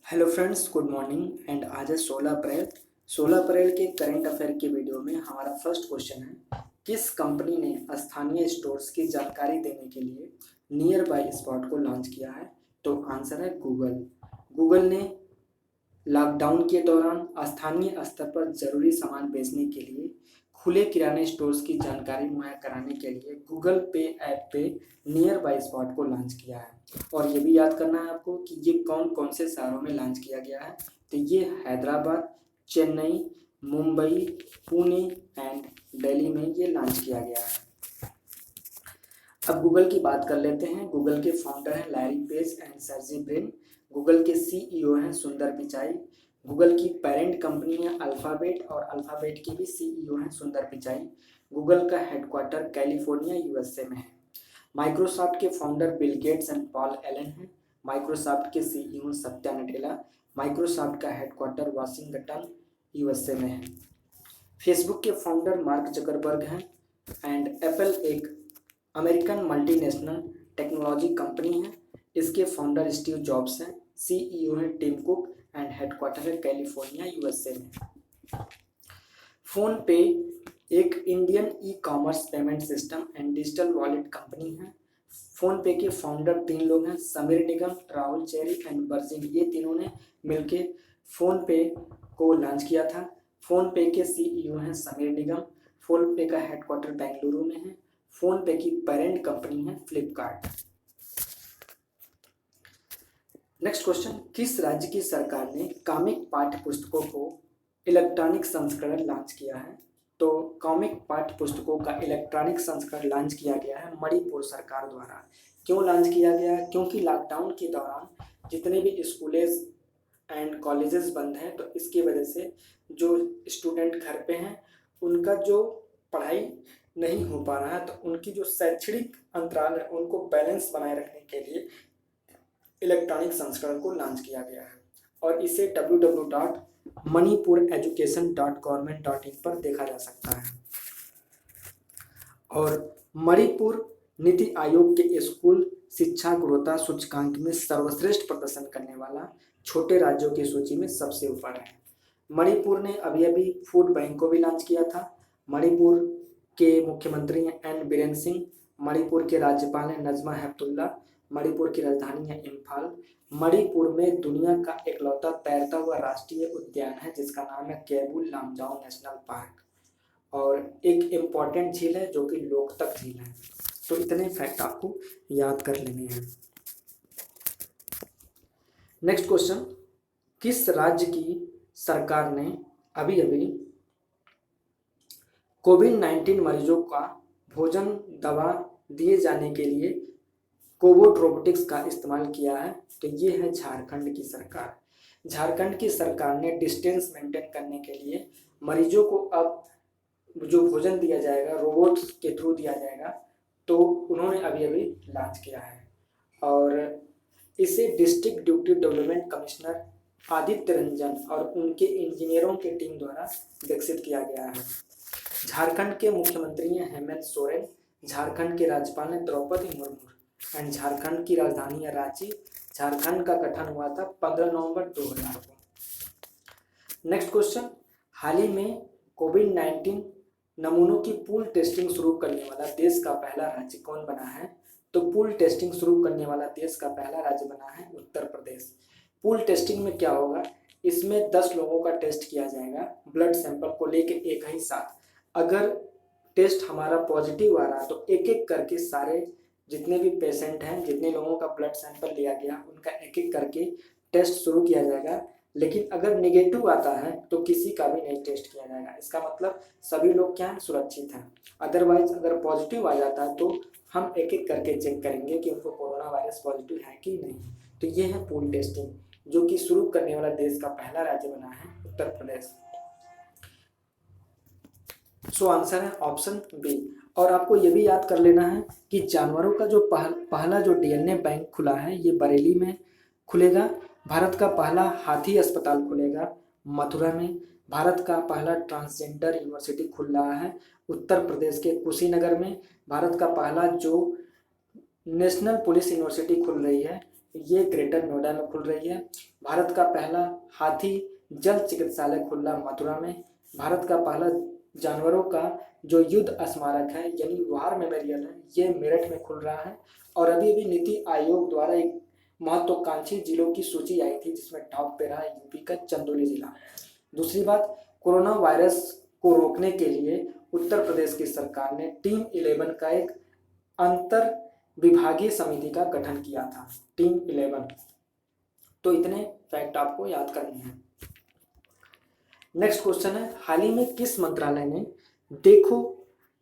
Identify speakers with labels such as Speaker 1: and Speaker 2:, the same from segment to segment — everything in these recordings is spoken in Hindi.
Speaker 1: Hello friends, good morning. And आज है 16 अप्रैल। 16 अप्रैल के करंट अफेयर के वीडियो में हमारा फर्स्ट क्वेश्चन है, किस कंपनी ने स्थानीय स्टोर्स की जानकारी देने के लिए नियर बाय स्पॉट को लॉन्च किया है? तो आंसर है गूगल। गूगल ने लॉकडाउन के दौरान स्थानीय स्तर पर जरूरी सामान बेचने के लिए खुले किराने स्टोर्स की जानकारी मुहैया कराने के लिए गूगल पे ऐप पे नियर बाय स्पॉट को लॉन्च किया है। और ये भी याद करना है आपको कि ये कौन कौन से शहरों में लॉन्च किया गया है। तो ये हैदराबाद, चेन्नई, मुंबई, पुणे एंड दिल्ली में ये लॉन्च किया गया है। अब गूगल की बात कर लेते हैं। गूगल के फाउंडर हैं Larry page and Sergey Brin. Google के सीईओ हैं सुंदर पिचाई। गूगल की पेरेंट कंपनी है अल्फ़ाबेट और अल्फ़ाबेट की भी सीईओ हैं सुंदर पिचाई। गूगल का हेडक्वार्टर कैलिफोर्निया यूएसए में है। माइक्रोसॉफ्ट के founder Bill Gates and Paul Allen हैं। माइक्रोसॉफ्ट के सीईओ सत्या नडेला। माइक्रोसॉफ्ट का हेडक्वार्टर वाशिंगटन यूएसए में है। फेसबुक के फाउंडर मार्क जकरबर्ग हैं। एंड एप्पल एक अमेरिकन मल्टीनेशनल टेक्नोलॉजी कंपनी है। इसके फाउंडर स्टीव जॉब्स हैं। सीईओ हैं टिम कुक एंड हेडक्वार्टर है कैलिफोर्निया यूएसए में। फोन पे एक Indian e commerce payment system and digital wallet company है। फोन पे के फाउंडर 3 लोग हैं, समीर निगम, राहुल चेरी एंड बर्जिन। ये तीनों ने मिलके फोन पे को लॉन्च किया था। फोन पे के सीईओ हैं समीर निगम। फोन पे का हेडक्वार्टर बेंगलुरु में है। फोन पे की पेरेंट कंपनी है फ्लिपकार्ट। नेक्स्ट क्वेश्चन, किस राज्य की सरकार ने कॉमिक पाठ्य पुस्तकों को इलेक्ट्रॉनिक संस्करण लॉन्च किया है? तो कॉमिक पाठ्य पुस्तकों का इलेक्ट्रॉनिक संस्करण लॉन्च किया गया है मणिपुर सरकार द्वारा। क्यों लॉन्च किया गया है? क्योंकि लॉकडाउन के दौरान जितने भी स्कूलेज एंड कॉलेजेस बंद हैं, तो इसकी वजह से जो स्टूडेंट घर पे हैं उनका जो पढ़ाई नहीं हो पा रहा है, तो उनकी जो शैक्षणिक अंतराल है उनको बैलेंस बनाए रखने के लिए इलेक्ट्रॉनिक संस्करण को लॉन्च किया गया है। और इसे www.manipureducation.government.in पर देखा जा सकता है। और मणिपुर नीति आयोग के स्कूल शिक्षा गुणवत्ता सूचकांक में सर्वश्रेष्ठ प्रदर्शन करने वाला छोटे राज्यों की सूची में सबसे ऊपर है। मणिपुर ने अभी अभी फूड बैंक को भी लॉन्च किया था। मणिपुर के मुख्यमंत्री हैं एन बीरेन सिंह। मणिपुर के राज्यपाल हैं नजमा हेपतुल्ला। मणिपुर की राजधानी है इम्फाल। मणिपुर में दुनिया का इकलौता तैरता हुआ राष्ट्रीय उद्यान है जिसका नाम है केबुल लामजाओ नेशनल पार्क। और एक इम्पॉर्टेंट झील है जो कि लोकतक झील है। तो इतने फैक्ट आपको याद कर लेने हैं। नेक्स्ट क्वेश्चन, किस राज्य की सरकार ने अभी अभी कोविड-19 मरीजों का भोजन दवा दिए जाने के लिए कोबोट रोबोटिक्स का इस्तेमाल किया है? तो ये है झारखंड की सरकार। झारखंड की सरकार ने डिस्टेंस मेंटेन करने के लिए मरीजों को अब जो भोजन दिया जाएगा रोबोट के थ्रू दिया जाएगा, तो उन्होंने अभी अभी लॉन्च किया है। और इसे district duty development commissioner Aditya Ranjan और उनके इंजीनियरों की टीम द्वारा विकसित किया गया है। झारखंड के मुख्यमंत्री हैं हेमंत सोरेन। झारखंड के राज्यपाल हैं द्रौपदी मुर्मू एंड झारखंड की राजधानी है रांची। झारखंड का गठन हुआ था 15 नवंबर 2000 को। नेक्स्ट क्वेश्चन, हाल ही में कोविड-19 नमूनों की पूल टेस्टिंग शुरू करने वाला देश का पहला राज्य कौन बना है? तो पूल टेस्टिंग शुरू करने वाला देश का पहला राज्य बना है उत्तर प्रदेश। पूल टेस्टिंग में क्या होगा, इसमें 10 लोगों का टेस्ट किया जाएगा ब्लड सैंपल को लेकर एक ही साथ। अगर टेस्ट हमारा पॉजिटिव आ रहा है तो एक एक करके सारे जितने भी पेशेंट हैं, जितने लोगों का ब्लड सैंपल लिया गया उनका एक एक करके टेस्ट शुरू किया जाएगा। लेकिन अगर नेगेटिव आता है तो किसी का भी नहीं टेस्ट किया जाएगा। इसका मतलब सभी लोग क्या हैं, सुरक्षित हैं। अदरवाइज अगर पॉजिटिव आ जाता है तो हम एक एक करके चेक करेंगे कि उनको कोरोना वायरस पॉजिटिव है कि नहीं। तो ये है पूल टेस्टिंग, जो कि शुरू करने वाला देश का पहला राज्य बना है उत्तर प्रदेश। सो आंसर है ऑप्शन बी। और आपको ये भी याद कर लेना है कि जानवरों का जो पहला जो डीएनए बैंक खुला है ये बरेली में खुलेगा। भारत का पहला हाथी अस्पताल खुलेगा मथुरा में। भारत का पहला ट्रांसजेंडर यूनिवर्सिटी खुल रहा है उत्तर प्रदेश के कुशीनगर में। भारत का पहला जो नेशनल पुलिस यूनिवर्सिटी खुल रही है ये ग्रेटर नोएडा में खुल रही है। भारत का पहला हाथी जल चिकित्सालय खुला मथुरा में। भारत का पहला जानवरों का जो युद्ध स्मारक है यानी वार मेमोरियल है, ये मेरठ में खुल रहा है। और अभी अभी नीति आयोग द्वारा एक महत्वाकांक्षी जिलों की सूची आई थी जिसमें टॉप पे रहा यूपी का चंदौली जिला। दूसरी बात, कोरोना वायरस को रोकने के लिए उत्तर प्रदेश की सरकार ने टीम 11 का एक अंतर विभागीय समिति का गठन किया था, टीम 11। तो इतने फैक्ट आपको याद करने हैं। नेक्स्ट क्वेश्चन है, हाल ही में किस मंत्रालय ने देखो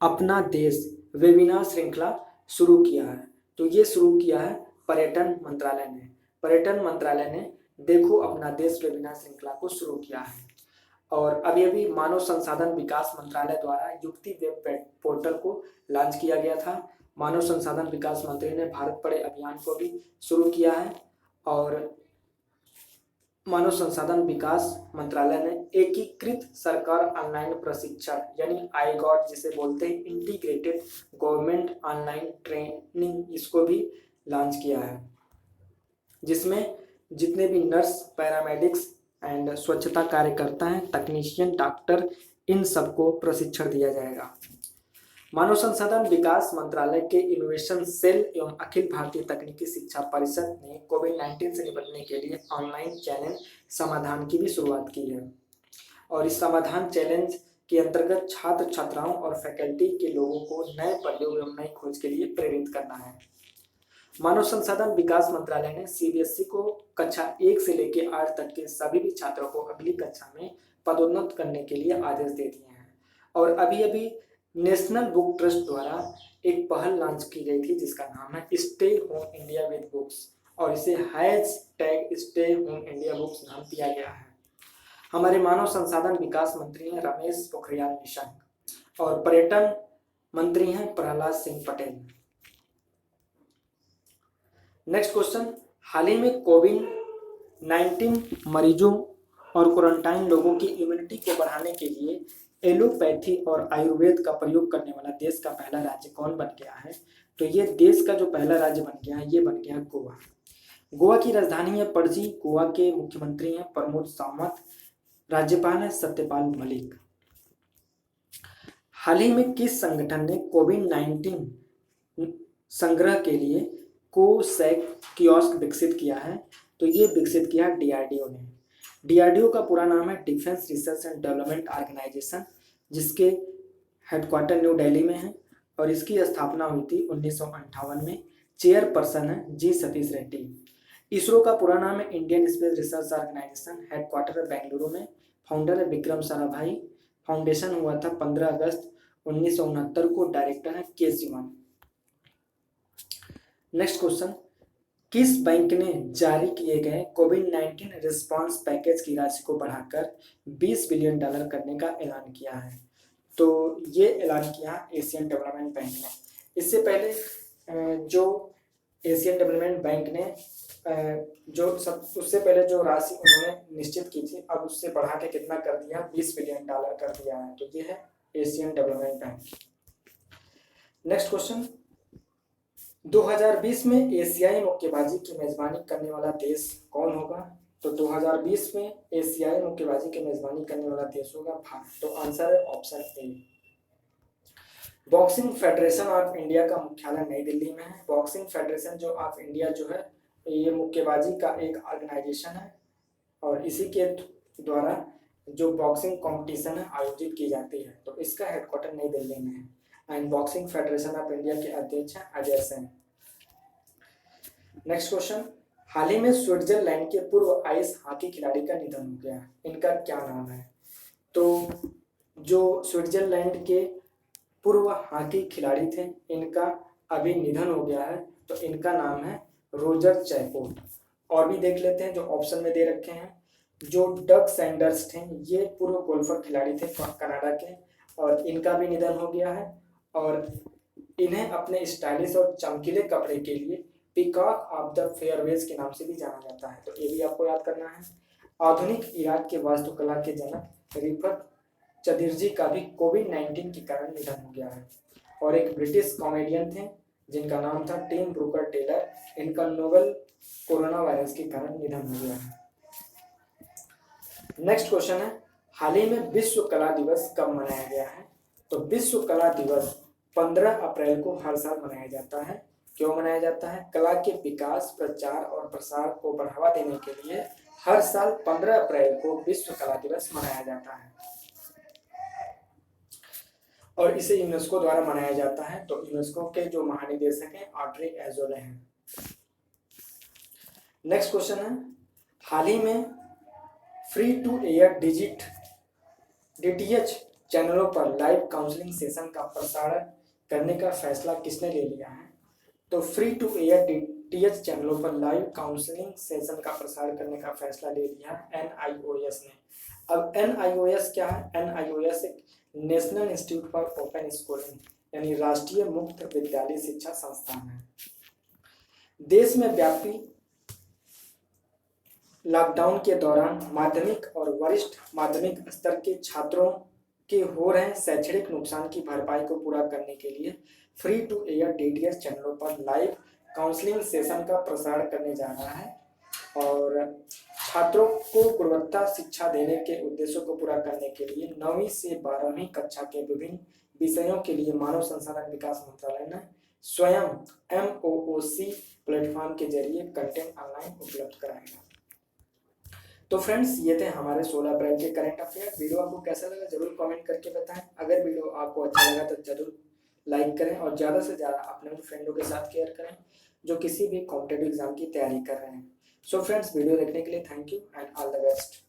Speaker 1: अपना देश वेबिनार श्रृंखला शुरू किया है? तो ये शुरू किया है पर्यटन मंत्रालय ने। पर्यटन मंत्रालय ने देखो अपना देश वेबिनार श्रृंखला को शुरू किया है। और अभी अभी मानव संसाधन विकास मंत्रालय द्वारा युक्ति वेब पोर्टल को लॉन्च किया गया था। मानव संसाधन विकास मंत्री ने भारत पढ़े अभियान को भी शुरू किया है। और मानव संसाधन विकास मंत्रालय ने एकीकृत सरकार ऑनलाइन प्रशिक्षण यानी आईगॉट जिसे बोलते हैं, इंटीग्रेटेड गवर्नमेंट ऑनलाइन ट्रेनिंग, इसको भी लॉन्च किया है, जिसमें जितने भी नर्स, पैरामेडिक्स एंड स्वच्छता कार्यकर्ता हैं, तकनीशियन, डॉक्टर, इन सबको प्रशिक्षण दिया जाएगा। मानव संसाधन विकास मंत्रालय के इनोवेशन सेल एवं अखिल भारतीय तकनीकी शिक्षा परिषद ने कोविड-19 से निपटने के लिए ऑनलाइन चैलेंज समाधान की भी शुरुआत की है। और इस समाधान चैलेंज के अंतर्गत छात्र छात्राओं और फैकल्टी के लोगों को नए प्रयोग एवं नई खोज के लिए प्रेरित करना है। मानव संसाधन विकास मंत्रालय ने सीबीएसई को कक्षा 1 से लेकर 8 तक के सभी भी छात्रों को अगली कक्षा में पदोन्नत करने के लिए आदेश दे दिए हैं। और अभी अभी नेशनल बुक ट्रस्ट द्वारा एक पहल लॉन्च की गई थी जिसका नाम है stay home India with books, और इसे hashtag stay home India books नाम दिया गया है। हमारे मानव संसाधन विकास मंत्री हैं रमेश पोखरियाल निशंक और पर्यटन मंत्री हैं प्रहलाद सिंह पटेल। नेक्स्ट क्वेश्चन, हाल ही में कोविड-19 मरीजों और क्वारंटाइन लोगों की इम्यूनिटी को बढ़ाने के लिए एलोपैथी और आयुर्वेद का प्रयोग करने वाला देश का पहला राज्य कौन बन गया है? तो ये देश का जो पहला राज्य बन गया है ये बन गया गोवा। गोवा की राजधानी है पणजी। गोवा के मुख्यमंत्री हैं प्रमोद सावंत, राज्यपाल है सत्यपाल मलिक। हाल ही में किस संगठन ने कोविड-19 संग्रह के लिए कोसैक कियोस्क विकसित किया है? तो ये विकसित किया डीआरडीओ ने। डीआरडीओ का पूरा नाम है Defence Research and Development Organisation, जिसके हेडक्वार्टर न्यू दिल्ली में है और इसकी स्थापना हुई थी 1958 में। चेयरपर्सन है जी सतीश रेड्डी। इसरो का पूरा नाम है Indian Space Research Organisation, headquarter है बेंगलुरु में। फाउंडर है विक्रम साराभाई। फाउंडेशन हुआ था 15 अगस्त 1969 को। डायरेक्टर है के सिवन। नेक्स्ट क्वेश्चन, किस बैंक ने जारी किए गए कोविड-19 रिस्पांस पैकेज की राशि को बढ़ाकर $20 बिलियन करने का ऐलान किया है? तो ये ऐलान किया एशियन डेवलपमेंट बैंक ने। इससे पहले जो एशियन डेवलपमेंट बैंक ने उससे पहले जो राशि उन्होंने निश्चित की थी, अब उससे बढ़ा के कितना कर दिया, $20 बिलियन कर दिया है। तो ये है Asian development bank. Next question, 2020 में एशियाई मुक्केबाजी की मेजबानी करने वाला देश कौन होगा? तो 2020 में एशियाई मुक्केबाजी की मेजबानी करने वाला देश होगा भारत। तो आंसर है option A. Boxing federation of India का मुख्यालय नई दिल्ली में है। बॉक्सिंग फेडरेशन जो ऑफ इंडिया जो है ये मुक्केबाजी का एक ऑर्गेनाइजेशन है और इसी के द्वारा जो बॉक्सिंग कंपटीशन है आयोजित की जाती है। तो इसका हेडक्वार्टर नई दिल्ली में है। And boxing federation of India के अध्यक्ष हैं अजय सेन। नेक्स्ट क्वेश्चन, हाल ही में स्विट्जरलैंड के पूर्व आइस हॉकी खिलाड़ी का निधन हो गया, इनका क्या नाम है? तो जो स्विट्जरलैंड के पूर्व हॉकी खिलाड़ी थे इनका अभी निधन हो गया है। तो इनका नाम है रोजर चैफोर्ड। और भी देख लेते हैं जो ऑप्शन में दे रखे हैं। जो डग सैंडर्स थे ये पूर्व गोल्फर खिलाड़ी थे कनाडा के और इनका भी निधन हो गया है। और इन्हें अपने स्टाइलिश और चमकीले कपड़े के लिए पीकॉक ऑफ द फेयरवेज के नाम से भी जाना जाता है। तो ये भी आपको याद करना है। आधुनिक इराक के वास्तुकला के जनक रिफत चदिरजी का भी कोविड-19 के कारण निधन हो गया है। और एक ब्रिटिश कॉमेडियन थे जिनका नाम था टिम ब्रूकर टेलर। इनका नोबेल कोरोना वायरस के कारण निधन हो गया है। नेक्स्ट क्वेश्चन है, हाल ही में विश्व कला दिवस कब मनाया गया है? तो विश्व कला दिवस 15 अप्रैल को हर साल मनाया जाता है। क्यों मनाया जाता है? कला के विकास, प्रचार और प्रसार को बढ़ावा देने के लिए हर साल 15 अप्रैल को विश्व कला दिवस मनाया जाता है और इसे यूनेस्को द्वारा मनाया जाता है। तो यूनेस्को के जो महानिदेशक हैं ऑड्रे एजोले हैं। नेक्स्ट क्वेश्चन है, हाल ही में फ्री टू एयर डीटीएच चैनलों पर लाइव काउंसलिंग सेशन का प्रसारण करने का फैसला किसने ले लिया है? तो फ्री टू एयर डीटीएच चैनलों पर लाइव काउंसलिंग सेशन का प्रसारण करने का फैसला ले लिया NIOS ने। अब NIOS क्या है? NIOS एक national institute for open schooling यानी राष्ट्रीय मुक्त विद्यालय शिक्षा संस्थान है। देश में व्यापी लॉकडाउन के दौरान माध्यमिक और वरिष्ठ माध्यमिक स्तर के छात्रों के हो रहे शैक्षणिक नुकसान की भरपाई को पूरा करने के लिए फ्री टू एयर डीटीएच चैनलों पर लाइव काउंसलिंग सेशन का प्रसारण करने जा रहा है और छात्रों को गुणवत्ता शिक्षा देने के उद्देश्यों को पूरा करने के लिए 9वीं से 12वीं कक्षा के विभिन्न विषयों के लिए मानव संसाधन विकास मंत्रालय ने स्वयं MOOC प्लेटफॉर्म के जरिए कंटेंट ऑनलाइन उपलब्ध कराएगा। तो फ्रेंड्स, ये थे हमारे 16 अप्रैल के करंट अफेयर। वीडियो आपको कैसा लगा जरूर कमेंट करके बताएं। अगर वीडियो आपको अच्छा लगा तो जरूर लाइक करें और ज़्यादा से ज़्यादा अपने फ्रेंडों के साथ शेयर करें जो किसी भी कॉम्पिटेटिव एग्जाम की तैयारी कर रहे हैं। सो फ्रेंड्स, वीडियो देखने के लिए thank you and all the best.